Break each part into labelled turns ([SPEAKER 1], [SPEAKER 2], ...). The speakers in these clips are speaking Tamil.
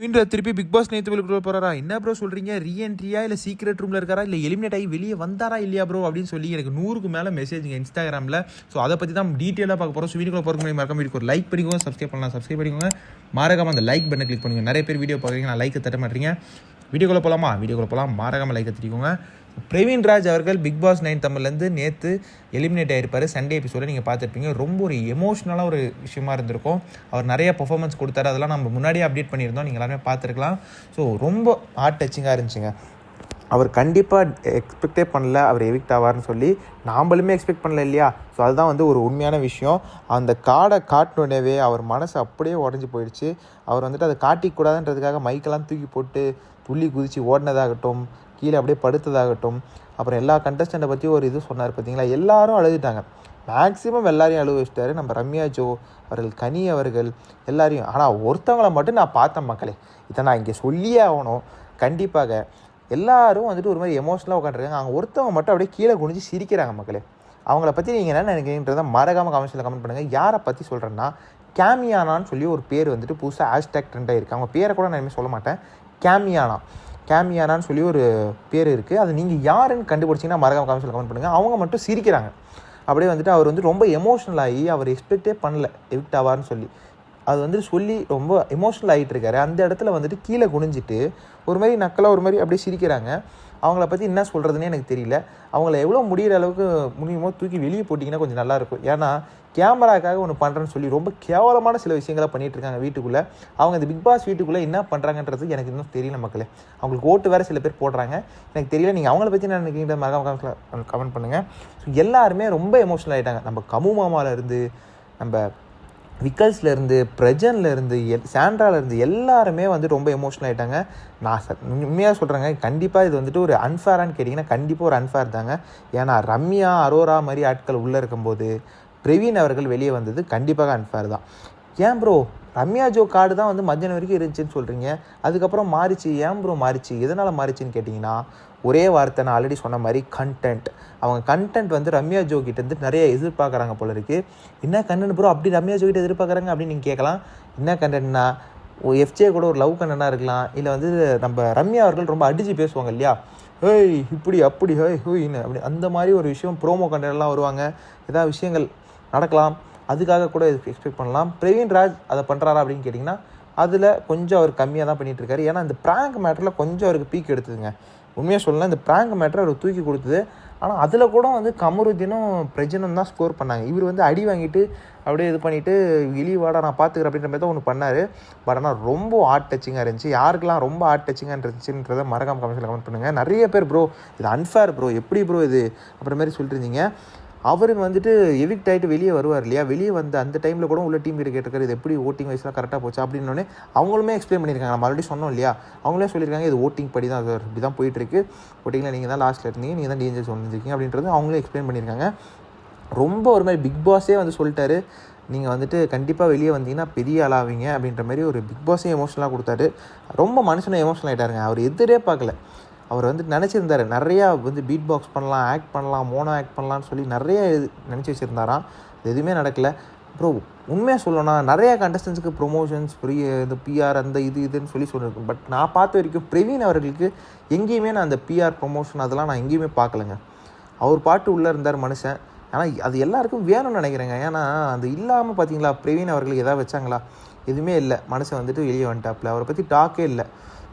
[SPEAKER 1] திருப்பி பிக் பாஸ் நேற்று வெளிக்குள்ள போறாரா? என்ன ப்ரோ சொல்றீங்க? ரீஎன்ட்ரியா இல்லை சீக்ரெட் ரூம்ல இருக்காரா இல்லை எலிமினேட் ஆகி வெளியே வந்தாரா இல்லையா ப்ரோ அப்படின்னு சொல்லி எனக்கு 100க்கு மேலே மெசேஜுங்க இன்ஸ்டாகிராமில். ஸோ அதை பற்றி தான் டீட்டெயிலாக பார்க்க போகிறோம். ஸோ வீடியோக்குள்ள போகிற முன்னாடி மறக்காம வீடியோ ஒரு லைக் பண்ணிக்கோங்க, சப்ஸ்கிரைப் பண்ணிக்கோங்க. மறக்காம அந்த லைக் பட்டனை கிளிக் பண்ணுங்க. நிறைய பேர் வீடியோ பார்க்குறீங்க, நான் லைக்கை தட்ட மாட்டீங்க. வீடியோக்குள்ள போகலாம். மறக்காம லைக்கை தட்டிக்கோங்க. பிரவீன் ராஜ் அவர்கள் பிக் பாஸ் 9 தமிழ்லேருந்து நேற்று எலிமினேட் ஆகிருப்பார். சண்டே எபிசோட நீங்கள் பார்த்துருப்பீங்க. ரொம்ப ஒரு எமோஷ்னலாக ஒரு விஷயமா இருந்திருக்கும். அவர் நிறைய பர்ஃபார்மன்ஸ் கொடுத்தாரு. அதெல்லாம் நம்ம முன்னாடியே அப்டேட் பண்ணியிருந்தோம், நீங்கள் எல்லாமே பார்த்துருக்கலாம். ஸோ ரொம்ப ஹார்ட் டச்சிங்காக இருந்துச்சுங்க. அவர் கண்டிப்பாக எக்ஸ்பெக்டே பண்ணல அவர் எவிக்ட் ஆவார்னு சொல்லி. நாம்பளுமே எக்ஸ்பெக்ட் பண்ணல இல்லையா? ஸோ அதுதான் ஒரு உண்மையான விஷயம். அந்த கார்டை காட்டினோடனே அவர் மனசு அப்படியே உடஞ்சி போயிடுச்சு. அவர் அதை காட்டிக்கூடாதுன்றதுக்காக மைக்கெல்லாம் தூக்கி போட்டு துள்ளி குதித்து ஓடினதாகட்டும், கீழே அப்படியே படுத்ததாகட்டும், அப்புறம் எல்லா கண்டஸ்டண்ட்டை பற்றி ஒரு இது சொன்னார் பார்த்தீங்களா? எல்லாரும் அழுதுட்டாங்க. மேக்ஸிமம் எல்லாரையும் அழுவ வச்சிட்டாரு. நம்ம ரம்யா ஜோ அவர்கள், கனி அவர்கள் எல்லாரையும். ஆனால் ஒருத்தவங்களை மட்டும் நான் பார்த்தேன் மக்களே, இதை நான் இங்கே சொல்லியே ஆகணும். கண்டிப்பாக எல்லாரும் ஒரு மாதிரி எமோஷனலாக உட்காந்துருக்காங்க. அவங்க ஒருத்தவங்க மட்டும் அப்படியே கீழே குனிஞ்சு சிரிக்கிறாங்க மக்களே. அவங்கள பற்றி நீங்கள் என்ன நினைக்கிறீன்றதை மறக்காமல் கமெண்ட்ஸில் கமெண்ட் பண்ணுங்கள். யாரை பற்றி சொல்கிறேன்னா, கேமியானான்னு சொல்லி ஒரு பேர் புதுசாக ஹேஷ்டேக் ட்ரெண்டாக இருக்குது. அவங்க பேரை கூட நான் இனிமேல் சொல்ல மாட்டேன். கேமியானான்னு சொல்லி ஒரு பேர் இருக்குது. அது நீங்கள் யாருன்னு கண்டுபிடிச்சிங்கன்னா மறக்காம கமெண்ட்ஸில் கமெண்ட் பண்ணுங்கள். அவங்க மட்டும் சிரிக்கிறாங்க. அப்படியே அவர் ரொம்ப எமோஷ்னல் ஆகி, அவர் எக்ஸ்பெக்டே பண்ணல எவிக்ட் ஆவார்னு சொல்லி. அது சொல்லி ரொம்ப எமோஷ்னல் ஆகிட்டு இருக்காரு. அந்த இடத்துல கீழே குனிஞ்சிட்டு ஒரு மாதிரி நக்கலாக ஒரு மாதிரி அப்படியே சிரிக்கிறாங்க. அவங்கள பற்றி என்ன சொல்கிறதுனே எனக்கு தெரியல. அவங்கள எவ்வளோ முடிகிற அளவுக்கு முடியுமோ தூக்கி வெளியே போட்டிங்கன்னா கொஞ்சம் நல்லாயிருக்கும். ஏன்னா கேமராக்காக ஒன்று பண்ணுறேன்னு சொல்லி ரொம்ப கேவலமான சில விஷயங்களை பண்ணிகிட்டு இருக்காங்க வீட்டுக்குள்ளே. அவங்க இந்த பிக் பாஸ் வீட்டுக்குள்ளே என்ன பண்ணுறாங்கன்றது எனக்கு இன்னும் தெரியல மக்களே. அவங்களுக்கு ஓட்டு வேறு சில பேர் போடுறாங்க, எனக்கு தெரியல. நீங்கள் அவங்கள பற்றி என்ன நினைக்கிறீங்க மறக்காம கமெண்ட் பண்ணுங்கள். ஸோ எல்லாருமே ரொம்ப எமோஷனல் ஆகிட்டாங்க. நம்ம கமு மாமாவிலேருந்து, நம்ம விக்கல்ஸ்லேருந்து, பிரஜன்லேருந்து, சாண்ட்ராலேருந்து எல்லாருமே ரொம்ப எமோஷனல் ஆகிட்டாங்க. நான் உண்மையாக சொல்கிறேங்க, கண்டிப்பாக இது ஒரு அன்ஃபேரான்னு கேட்டிங்கன்னா கண்டிப்பாக ஒரு அன்ஃபேர் தாங்க. ஏன்னா ரம்யா, அரோரா மாதிரி ஆட்கள் உள்ளே இருக்கும்போது பிரவீன் அவர்கள் வெளியே வந்தது கண்டிப்பாக அன்ஃபேர் தான். ஏன் ப்ரோ ரம்யா ஜோ கார்டு தான் மத்தியானம் வரைக்கும் இருந்துச்சுன்னு சொல்கிறீங்க, அதுக்கப்புறம் மாறிச்சு, ஏன் ப்ரோ மாறிச்சு, எதனால் மாறிச்சுன்னு கேட்டிங்கன்னா, ஒரே வார்த்தை நான் ஆல்ரெடி சொன்ன மாதிரி கண்டென்ட். அவங்க கண்டென்ட் ரம்யா ஜோ கிட்டேருந்து நிறைய எதிர்பார்க்குறாங்க போல இருக்குது. என்ன கண்டென்ட் ப்ரோ அப்படி ரம்யா ஜோ கிட்ட எதிர்பார்க்குறாங்க அப்படின்னு நீங்கள் கேட்கலாம். என்ன கண்டென்ட்னா, எஃப்ஜே கூட ஒரு லவ் கண்டென்ட்டாக இருக்கலாம், இல்லை நம்ம ரம்யா அவர்கள் ரொம்ப அடித்து பேசுவாங்க இல்லையா, ஹேய் இப்படி அப்படி ஹேய் ஹூயின்னு அப்படி, அந்த மாதிரி ஒரு விஷயம் ப்ரோமோ கண்டென்ட்லாம் வருவாங்க. ஏதாவது விஷயங்கள் நடக்கலாம், அதுக்காக கூட எக்ஸ்பெக்ட் பண்ணலாம். பிரவீன் ராஜ் அதை பண்ணுறாரா அப்படின்னு கேட்டிங்கன்னா, அதில் கொஞ்சம் அவர் கம்மியாக தான் பண்ணிகிட்ருக்காரு. ஏன்னா இந்த ப்ராங்க் மேட்டரில் கொஞ்சம் அவருக்கு பீக் எடுத்துதுங்க. உண்மையாக சொல்லலாம், இந்த ப்ராங்க் மேட்டரை அவர் தூக்கி கொடுத்தது. ஆனால் அதில் கூட கமருதீனும் பிரஜனும் தான் ஸ்கோர் பண்ணாங்க. இவர் அடி வாங்கிட்டு அப்படியே இது பண்ணிவிட்டு வெளிவாடா நான் பார்த்துக்கிறேன் அப்படின்ற மாதிரி தான் ஒன்று பண்ணார். பட் ஆனால் ரொம்ப ஹார்ட் டச்சிங்காக இருந்துச்சு. யாருக்கெல்லாம் ரொம்ப ஹார்ட் டச்சிங்காக இருந்துச்சுன்றதை மறக்காம கமெண்ட்ஸில் கமெண்ட் பண்ணுங்கள். நிறைய பேர் ப்ரோ இது அன்ஃபேர் ப்ரோ, எப்படி ப்ரோ இது அப்புறமாரி சொல்லிட்டு இருந்தீங்க. அவர் எவிக்ட் ஆகிட்டு வெளியே வருவார் இல்லையா, வெளியே வந்த அந்த டைமில் கூட உள்ள டீம் கிட்ட கேட்டிருக்காரு, இது எப்படி ஓட்டிங் வைஸ்லாம் கரெக்டாக போச்சு அப்படின்னோடனே அவங்களுமே எக்ஸ்பிளைன் பண்ணியிருக்காங்க. நம்ம ஆல்ரெடி சொன்னோம் இல்லையா, அவங்களே சொல்லியிருக்காங்க இது ஓட்டிங் படி தான், அது இப்படி தான் போயிட்டுருக்கு, ஓட்டிங்கில் நீங்கள் தான் லாஸ்ட்டில் இருந்தீங்க, நீங்கள் தான் டேஞ்சர்ஸ் வந்துருக்கீங்க அப்படின்றது அவங்களே எக்ஸ்பிளைன் பண்ணியிருக்காங்க. ரொம்ப ஒரு மாதிரி பிக் பாஸே சொல்லிட்டாரு, நீங்கள் கண்டிப்பாக வெளியே வந்தீங்கன்னா பெரிய ஆளாவீங்க அப்படின்ற மாதிரி ஒரு பிக் பாஸே எமோஷனலாக கொடுத்தாரு. ரொம்ப மனுஷனை எமோஷனல் ஆகிட்டாருங்க. அவர் எதிரே பார்க்கல. அவர் நினச்சிருந்தார் நிறையா பீட் பாக்ஸ் பண்ணலாம், ஆக்ட் பண்ணலாம், மோனோ ஆக்ட் பண்ணலான்னு சொல்லி நிறைய நினச்சி வச்சுருந்தாராம். இது எதுவுமே நடக்கலை. அப்புறம் உண்மையாக சொல்லணும்னா நிறையா கண்டஸ்டன்ஸுக்கு ப்ரொமோஷன்ஸ் இந்த பிஆர் அந்த இதுன்னு சொல்லியிருக்கேன். பட் நான் பார்த்த வரைக்கும் பிரவீன் அவர்களுக்கு எங்கேயுமே நான் அந்த பிஆர் ப்ரொமோஷன் அதெல்லாம் நான் எங்கேயுமே பார்க்கலைங்க. அவர் பாட்டு உள்ளே இருந்தார் மனுஷன். ஆனால் அது எல்லாருக்கும் வேணும்னு நினைக்கிறேங்க. ஏன்னா அது இல்லாமல் பார்த்தீங்களா பிரவீன் அவர்களுக்கு எதாவது வச்சாங்களா? எதுவுமே இல்லை. மனுஷன் வெளியே வந்துட்டாப்புல, அவரை பற்றி டாக்கே இல்லை.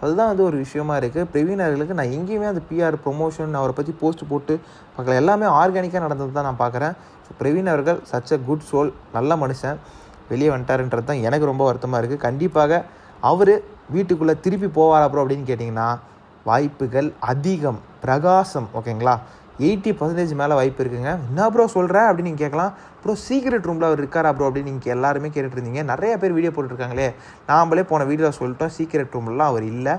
[SPEAKER 1] அதுதான் ஒரு விஷயமா இருக்குது. பிரவீன் அவர்களுக்கு நான் எங்கேயுமே அந்த பிஆர் ப்ரொமோஷன் அவரை பற்றி போஸ்ட் போட்டு பார்க்கல. எல்லாமே ஆர்கானிக்காக நடந்தது தான் நான் பார்க்குறேன். ஸோ பிரவீன் அவர்கள் சச் அ குட் சோல், நல்ல மனுஷன், வெளியே வந்துட்டாருன்றது தான் எனக்கு ரொம்ப வருத்தமாக இருக்குது. கண்டிப்பாக அவர் வீட்டுக்குள்ளே திருப்பி போவார் அப்புறம் அப்படின்னு கேட்டிங்கன்னா வாய்ப்புகள் அதிகம், பிரகாசம். ஓகேங்களா, 80% மேலே வாய்ப்பு இருக்குங்க. என்ன ப்ரோ சொல்கிறேன் அப்படின்னு நீங்கள் கேட்கலாம். ப்ரோ சீக்ரெட் ரூமில் அவர் இருக்காரா ப்ரோ அப்படின்னு நீங்கள் எல்லாருமே கேட்டுருந்தீங்க. நிறைய பேர் வீடியோ போட்டுருக்காங்களே, நாமளே போன வீடியோவில் சொல்லிட்டோம் சீக்ரெட் ரூம்லாம் அவர் இல்லை,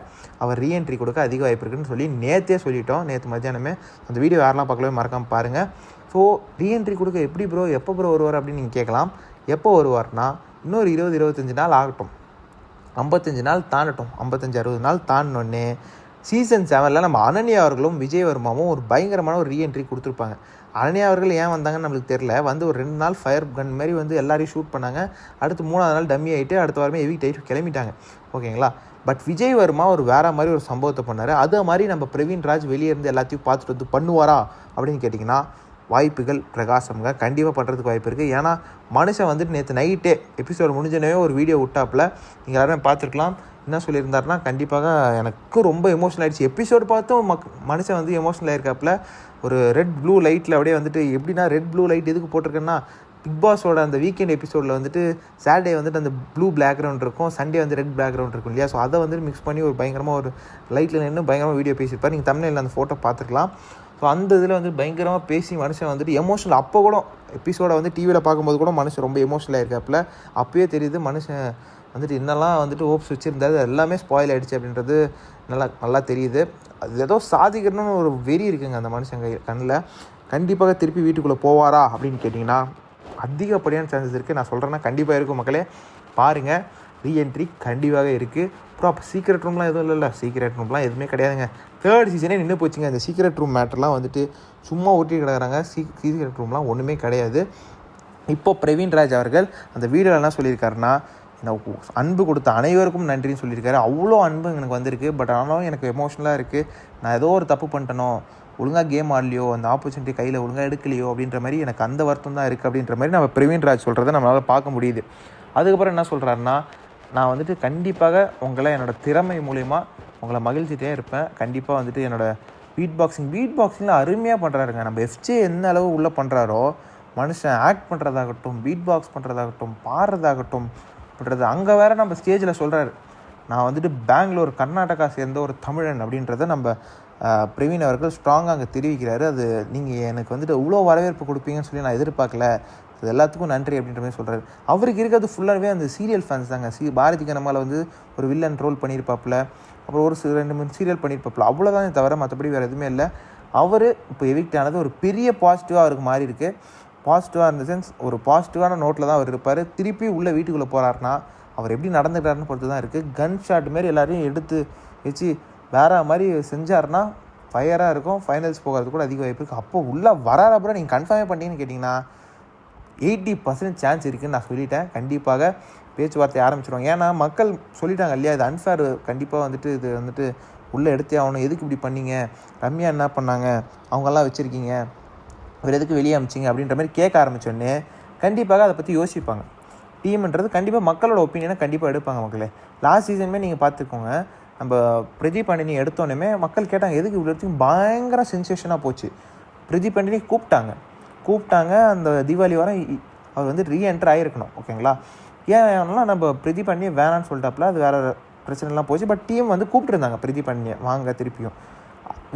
[SPEAKER 1] அவர் ரீஎன்ட்ரி கொடுக்க அதிக வாய்ப்பு இருக்குன்னு சொல்லி நேற்றே சொல்லிட்டோம். நேற்று மத்தியானமே அந்த வீடியோ யாரெல்லாம் பார்க்கவே மறக்காமல் பாருங்கள். ஸோ ரீஎன்ட்ரி கொடுக்க எப்படி ப்ரோ, எப்போ ப்ரோ வருவார் அப்படின்னு நீங்கள் கேட்கலாம். எப்போ வருவார்னா இன்னொரு 20-25 நாள் ஆகட்டும், 55 நாள் தாண்டட்டும். 55-60 நாள் தாண்டினோடனே சீசன் 7 நம்ம அனன்யா அவர்களும் விஜய் வர்மாவும் ஒரு பயங்கரமான ஒரு ரீஎன்ட்ரி கொடுத்துருப்பாங்க. அனன்யா அவர்கள் ஏன் வந்தாங்கன்னு நம்மளுக்கு தெரில. ஒரு 2 நாள் ஃபயர் கன் மாதிரி எல்லாரையும் ஷூட் பண்ணாங்க. அடுத்து 3ஆவது நாள் டம்மி ஆகிட்டு அடுத்த வாரமே எவிக்ட் ஆகிட்டு கிளம்பிட்டாங்க. ஓகேங்களா, பட் விஜய் வர்மா ஒரு வேறு மாதிரி ஒரு சம்பவத்தை பண்ணார். அதே மாதிரி நம்ம பிரவீன் ராஜ் வெளியே இருந்து எல்லாத்தையும் பார்த்துட்டு வந்து பண்ணுவாரா அப்படின்னு கேட்டிங்கன்னா வாய்ப்புகள் பிரகாசம்ங்க. கண்டிப்பாக பண்ணுறதுக்கு வாய்ப்பு இருக்குது. ஏன்னா மனுஷன் வந்துட்டு நேற்று நைட்டே எபிசோடு முடிஞ்சனவே ஒரு வீடியோ விட்டாப்பில் நீங்கள் எல்லாருமே பார்த்துருக்கலாம். என்ன சொல்லியிருந்தாருன்னா, கண்டிப்பாக எனக்கு ரொம்ப எமோஷனல் ஆகிடுச்சு. எபிசோடு பார்த்தும் மனுஷன் வந்து எமோஷனல் ஆகிருக்காப்புல. ஒரு ரெட் ப்ளூ லைட்டில் அப்படியே வந்துட்டு எப்படின்னா ரெட் ப்ளூ லைட் எதுக்கு போட்டிருக்கேன்னா, பிக் பாஸோட அந்த வீக்கெண்ட் எபிசோடில் வந்துட்டு சாட்டர்டே வந்துட்டு அந்த ப்ளூ பேக்ரவுண்ட் இருக்கும், சண்டே வந்து ரெட் பேக்ரவுண்ட் இருக்கும் இல்லையா. ஸோ அதை வந்துட்டு மிக்ஸ் பண்ணி ஒரு பயங்கரமாக ஒரு லைட்டில் நின்று பயங்கரமாக வீடியோ பேசியிருப்பார். நீங்கள் தமிழில் அந்த ஃபோட்டோ பார்த்துக்கலாம். ஸோ அந்த இதில் வந்து பயங்கரமாக பேசி மனுஷன் வந்துட்டு எமோஷனல். அப்போ கூட எபிசோடை வந்து டிவியில் பார்க்கும்போது கூட மனுஷன் ரொம்ப எமோஷனலாக இருக்காப்புல. அப்போயே தெரியுது மனுஷன் வந்துட்டு என்னெல்லாம் வந்துட்டு ஹோப்ஸ் வச்சுருந்தாரு எல்லாமே ஸ்பாயில் ஆகிடுச்சு அப்படின்றது நல்லா தெரியுது. அது ஏதோ சாதிக்கணும்னு ஒரு வெறி இருக்குங்க அந்த மனுஷன் கண்ணில். கண்டிப்பாக திருப்பி வீட்டுக்குள்ளே போவாரா அப்படின்னு கேட்டிங்கன்னா அதிகப்படியான சான்சஸ் இருக்குது. நான் சொல்கிறேன்னா கண்டிப்பாக இருக்கும் மக்களே, பாருங்கள். ரீஎன்ட்ரி கண்டிப்பாக இருக்குது. அப்புறம் அப்போ சீக்ரெட் ரூம்லாம் எதுவும் இல்லைல்ல, சீக்ரெட் ரூம்லாம் எதுவுமே கிடையாதுங்க. 3rd சீசனே நின்று போச்சுங்க. இந்த சீக்ரெட் ரூம் மேட்டர்லாம் வந்துட்டு சும்மா ஓட்டி கிடக்குறாங்க. சீக்ரெட் ரூம்லாம் ஒன்றுமே கிடையாது. இப்போது பிரவீன் ராஜ் அவர்கள் அந்த வீடியோவில் என்ன சொல்லியிருக்காருன்னா, எனக்கு அன்பு கொடுத்த அனைவருக்கும் நன்றின்னு சொல்லியிருக்காரு. அவ்வளோ அன்பு எனக்கு வந்திருக்கு. பட் ஆனாலும் எனக்கு எமோஷ்னலாக இருக்குது. நான் ஏதோ ஒரு தப்பு பண்ணிட்டனோ, ஒழுங்காக கேம் ஆடலையோ, அந்த ஆப்பர்ச்சுனிட்டி கையில் ஒழுங்காக எடுக்கலையோ அப்படின்ற மாதிரி எனக்கு அந்த வருத்தம் தான் இருக்குது அப்படின்ற மாதிரி நம்ம பிரவீன் ராஜ் சொல்கிறத நம்மளால் பார்க்க முடியுது. அதுக்கப்புறம் என்ன சொல்கிறாருன்னா, நான் வந்துட்டு கண்டிப்பாக உங்களை என்னோடய திறமை மூலயமா உங்களை மகிழ்ச்சிட்டே இருப்பேன். கண்டிப்பாக வந்துட்டு என்னோடய பீட் பாக்ஸிங்கில் அருமையாக பண்ணுறாருங்க. நம்ம எஃப்ஜே என்ன அளவு உள்ளே பண்ணுறாரோ, மனுஷன் ஆக்ட் பண்ணுறதாகட்டும், பீட் பாக்ஸ் பண்ணுறதாகட்டும், பாடுறதாகட்டும் பண்ணுறது. அங்கே வேறு நம்ம ஸ்டேஜில் சொல்கிறாரு, நான் வந்துட்டு பெங்களூர் கர்நாடகா சேர்ந்த ஒரு தமிழன் அப்படின்றத நம்ம பிரவீன் அவர்கள் ஸ்ட்ராங்காக அங்கே தெரிவிக்கிறாரு. அது நீங்கள் எனக்கு வந்துட்டு இவ்வளோ வரவேற்பு கொடுப்பீங்கன்னு சொல்லி நான் எதிர்பார்க்கல, அது எல்லாத்துக்கும் நன்றி அப்படின்ற மாதிரி சொல்கிறாரு. அவருக்கு இருக்கிறது ஃபுல்லாகவே அந்த சீரியல் ஃபேன்ஸ் தாங்க. பாரதி கண்ணம்மாவில் வந்து ஒரு வில்லன் ரோல் பண்ணியிருப்பாப்புல, அப்புறம் ஒரு 2-3 சீரியல் பண்ணியிருப்பாப்புல, அவ்வளோதானே தவிர மற்றபடி வேறு எதுவுமே இல்லை. அவர் இப்போ எவிக்ட் ஆனது ஒரு பெரிய பாசிட்டிவாக அவருக்கு மாறி இருக்குது. பாசிட்டிவாக இந்த சென்ஸ் ஒரு பாசிட்டிவான நோட்டில் தான் அவர் இருப்பார். திருப்பி உள்ளே வீட்டுக்குள்ளே போகிறாருன்னா அவர் எப்படி நடந்துக்கிறாருன்னு பொறுத்து தான் இருக்குது. கன் ஷாட் மாரி எல்லாரையும் எடுத்து வச்சு வேறு மாதிரி செஞ்சாருன்னா ஃபயராக இருக்கும். ஃபைனல்ஸ் போகிறது கூட அதிக வாய்ப்பு இருக்குது. அப்போ உள்ளே வராத அப்புறம் நீங்கள் கன்ஃபார்மே பண்ணிங்கன்னு கேட்டிங்கன்னா 80% சான்ஸ் இருக்குதுன்னு நான் சொல்லிட்டேன். கண்டிப்பாக பேச்சுவார்த்தை ஆரம்பிச்சிடுவாங்க. ஏன்னா மக்கள் சொல்லிட்டாங்க இல்லையா, இது அன்ஃபேர், கண்டிப்பாக வந்துட்டு இது வந்துட்டு உள்ளே எடுத்தே ஆகணும், எதுக்கு இப்படி பண்ணீங்க, ரம்யா என்ன பண்ணாங்க, அவங்கெல்லாம் வச்சுருக்கீங்க, வேறு எதுக்கு வெளியே அமிச்சிங்க அப்படின்ற மாதிரி கேட்க ஆரம்பித்தோடனே கண்டிப்பாக அதை பற்றி யோசிப்பாங்க. டீம்ன்றது கண்டிப்பாக மக்களோட ஒப்பீனியனை கண்டிப்பாக எடுப்பாங்க மக்களே. லாஸ்ட் சீசனுமே நீங்கள் பார்த்துக்கோங்க, நம்ம பிரதீப் பாண்டியனை எடுத்தோன்னே மக்கள் கேட்டாங்க எதுக்கு இவ்வளோ இடத்துக்கு பயங்கர சென்சேஷனாக போச்சு. பிரதீப் பாண்டியனை கூப்பிட்டாங்க அந்த தீபாவளி வர அவர் வந்து ரீஎன்ட்ரு ஆகிருக்கணும். ஓகேங்களா, ஏன்னா நம்ம பிரதீப் பாண்டியை வேணான்னு சொல்லிட்டாப்புல, அது வேறு பிரச்சனைலாம் போச்சு. பட் டீம் வந்து கூப்பிட்டுருந்தாங்க பிரதீப் பாண்டியை வாங்க திருப்பியும்.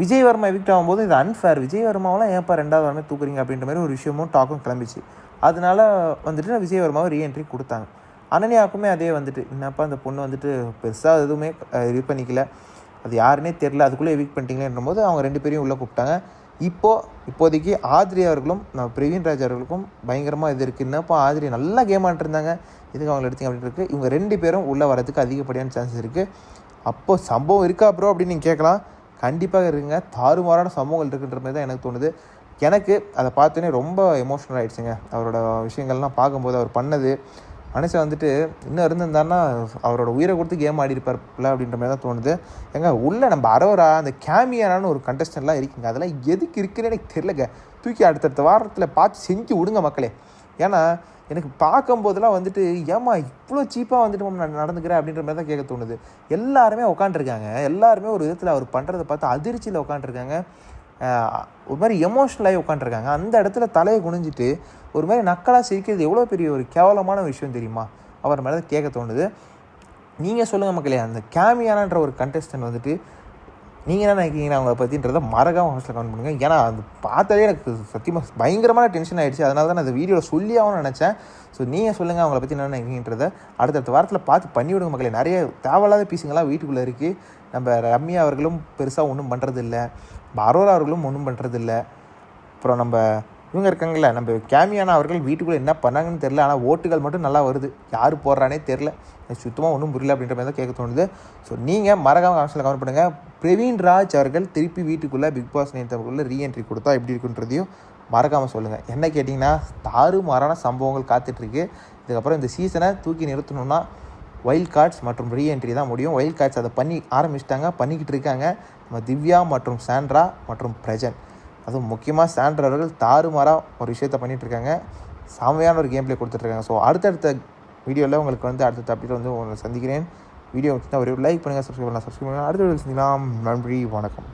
[SPEAKER 1] விஜய் வர்மா எவிக்ட் ஆகும்போது இது அன்ஃபேர், விஜய் வர்மாவெலாம் ஏன்ப்பா 2வது வாரமே தூக்குறீங்க அப்படின்ற மாதிரி ஒரு விஷயமும் டாக்கும் கிளம்பிச்சு. அதனால வந்துட்டு விஜய் வர்மாவை ரீஎன்ட்ரி கொடுத்தாங்க. அனன்யாவுக்குமே அதே வந்துட்டு என்னப்பா அந்த பொண்ணு வந்துட்டு பெருசாக எதுவுமே இது பண்ணிக்கல, அது யாருன்னே தெரில, அதுக்குள்ளே எவிக்ட் பண்ணிட்டீங்களேன்ற போது அவங்க 2 பேரையும் உள்ளே கூப்பிட்டாங்க. இப்போதைக்கு ஆத்ரி அவர்களும் நம்ம பிரவீன் ராஜ் அவர்களுக்கும் பயங்கரமாக இது இருக்குது. என்னப்பா ஆத்ரி நல்லா கேம் ஆடிட்டுருந்தாங்க, எதுக்கு அவங்களை எடுத்தீங்க அப்படின்னு இருக்குது. இவங்க 2 பேரும் உள்ளே வரதுக்கு அதிகப்படியான சான்சஸ் இருக்குது. அப்போது சம்பவம் இருக்கா ப்ரோ அப்படின்னு நீங்கள் கேட்கலாம். கண்டிப்பாக இருக்குங்க, தாறுமாறான சம்பவங்கள் இருக்குன்ற மாதிரி தான் எனக்கு தோணுது. எனக்கு அதை பார்த்தோன்னே ரொம்ப எமோஷ்னல் ஆகிடுச்சுங்க. அவரோட விஷயங்கள்லாம் பார்க்கும்போது அவர் பண்ணது மனுஷன் வந்துட்டு இன்னும் இருந்திருந்தாருன்னா அவரோட உயிரை கொடுத்து கேம் ஆடி இருப்பார்ல அப்படின்ற மாதிரி தான் தோணுது. ஏங்க உள்ளே நம்ம அரவரா அந்த கேமியானான்னு ஒரு கண்டஸ்டன்ட்லாம் இருக்குங்க, அதெல்லாம் எதுக்கு இருக்குன்னு எனக்கு தெரிலங்க. தூக்கி அடுத்தடுத்த வாரத்தில் பார்த்து செஞ்சு விடுங்க மக்களே. ஏன்னா எனக்கு பார்க்கும்போதெல்லாம் வந்துட்டு ஏமா இவ்வளோ சீப்பாக வந்துட்டு நான் நடந்துக்கிறேன் அப்படின்ற மாதிரி தான் கேட்க தோணுது. எல்லாருமே உட்காண்ட்ருக்காங்க, எல்லாருமே ஒரு விதத்தில் அவர் பண்ணுறதை பார்த்து அதிர்ச்சியில் உட்காண்ட்ருக்காங்க, ஒரு மாதிரி எமோஷ்னலாகி உட்காண்ட்ருக்காங்க. அந்த இடத்துல தலையை குனிஞ்சிட்டு ஒரு மாதிரி நக்கலாக சிரிக்கிறது எவ்வளோ பெரிய ஒரு கேவலமான விஷயம் தெரியுமா, அவர் மேலே கேட்க தோணுது. நீங்கள் சொல்லுங்கள் மக்களே, அந்த கேமியானான்ற ஒரு கண்டஸ்டன்ட் வந்துட்டு நீங்கள் என்ன நினைக்கிறீங்க அவங்கள பற்றின்றதை மறக்காமல் ஹவுஸில் கமெண்ட் பண்ணுங்கள். ஏன்னா அது பார்த்தாலே எனக்கு சத்தியமாக பயங்கரமான டென்ஷன் ஆகிடுச்சு. அதனால தான் நான் அந்த வீடியோவில் சொல்லியாகவும் நினச்சேன். ஸோ நீங்கள் சொல்லுங்கள் அவங்கள பற்றி என்ன நினைக்கிறீங்கன்றதை அடுத்தடுத்த வாரத்தில் பார்த்து பண்ணிவிடுங்க மக்களே. நிறைய தேவையில்லாத பீஸுங்களாம் வீட்டுக்குள்ளே இருக்குது. நம்ம ரம்யா அவர்களும் பெருசாக ஒன்றும் பண்ணுறதில்ல, அரோரா அவர்களும் ஒன்றும் பண்ணுறதில்ல. அப்புறம் நம்ம இவங்க இருக்காங்களே நம்ம கேமியானா அவர்கள் வீட்டுக்குள்ளே என்ன பண்ணாங்கன்னு தெரில, ஆனால் ஓட்டுகள் மட்டும் நல்லா வருது, யார் போடுறானே தெரில, சுத்தமாக ஒன்றும் புரியல அப்படின்ற மாதிரி தான் கேட்க தோணுது. ஸோ நீங்கள் மறக்காமல் கமெண்ட்ஸில் கமெண்ட் பண்ணுங்கள். பிரவீன் ராஜ் அவர்கள் திருப்பி வீட்டுக்குள்ளே பிக் பாஸ் நேரத்துக்குள்ளே ரீஎன்ட்ரி கொடுத்தா எப்படி இருக்குன்றதையும் மறக்காமல் சொல்லுங்கள். என்ன கேட்டிங்கன்னா தாறுமாறான சம்பவங்கள் காத்துட்ருக்கு. இதுக்கப்புறம் இந்த சீசனை தூக்கி நிறுத்தணுன்னா வைல்ட் கார்ட்ஸ் மற்றும் ரீஎன்ட்ரி தான் முடியும். வைல்ட் கார்ட்ஸ் அதை பண்ணிக்கிட்டு இருக்காங்க நம்ம திவ்யா மற்றும் சாண்ட்ரா மற்றும் பிரஜன். அதுவும் முக்கியமாக சாண்ட்ரா அவர்கள் தாறுமாறாக ஒரு விஷயத்தை பண்ணிகிட்ருக்காங்க. செமையான ஒரு கேம் பிளே கொடுத்துட்ருக்காங்க. ஸோ அடுத்தடுத்த வீடியோவில் உங்களுக்கு அடுத்த அப்டேட் உங்களை சந்திக்கிறேன். வீடியோ ஒரு லைக் பண்ணுங்கள், சப்ஸ்கிரைப் பண்ணுங்கள். அடுத்த வீடியோ சந்திக்கலாம். நன்றி, வணக்கம்.